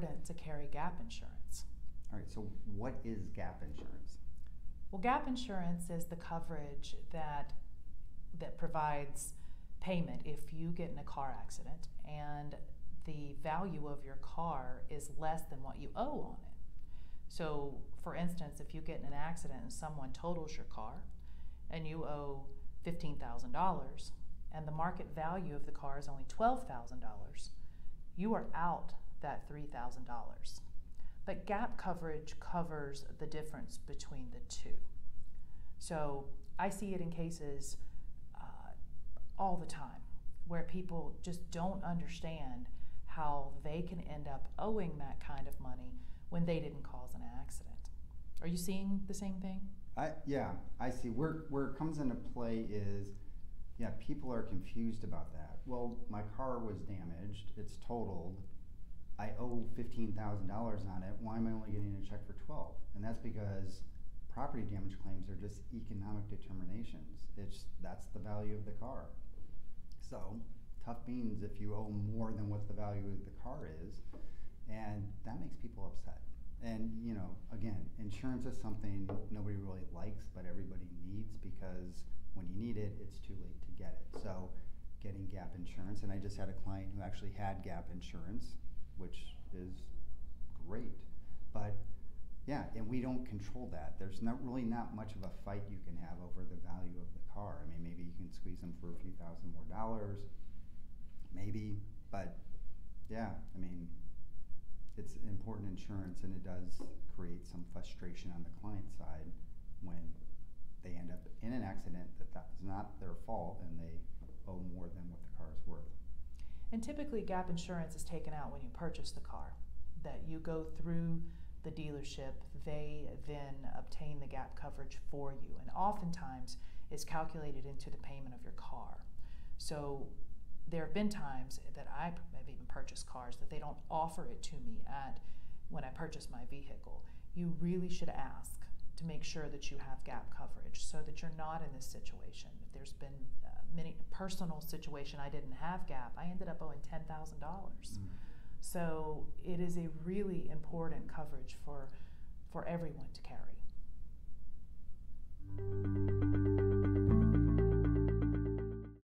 important to carry gap insurance. All right, so what is gap insurance? Well, gap insurance is the coverage that provides payment if you get in a car accident and the value of your car is less than what you owe on it. So, for instance, if you get in an accident and someone totals your car and you owe $15,000 and the market value of the car is only $12,000, you are out that $3,000. But gap coverage covers the difference between the two. So I see it in cases all the time where people just don't understand how they can end up owing that kind of money when they didn't cause an accident. Are you seeing the same thing? Yeah, I see. Where it comes into play is, yeah, people are confused about that. Well, my car was damaged, it's totaled, I owe $15,000 on it, why am I only getting a check for $12,000? And that's because property damage claims are just economic determinations. That's the value of the car. So, tough beans if you owe more than what the value of the car is, and that makes people upset. And, you know, again, insurance is something nobody really likes, but everybody needs, because when you need it, it's too late to get it. So, getting gap insurance, and I just had a client who actually had gap insurance, which is great, but yeah, and we don't control that. There's not much of a fight you can have over the value of the car. I mean, maybe you can squeeze them for a few thousand more dollars, maybe, but yeah, I mean, it's important insurance, and it does create some frustration on the client side when they end up in an accident that's not their fault and they owe more than what the car is worth. And typically gap insurance is taken out when you purchase the car, that you go through the dealership, they then obtain the gap coverage for you, and oftentimes is calculated into the payment of your car. So there have been times that I have even purchased cars that they don't offer it to me when I purchase my vehicle. You really should ask to make sure that you have gap coverage so that you're not in this situation. If there's been many personal situation, I didn't have gap, I ended up owing $10,000. So it is a really important coverage for everyone to carry.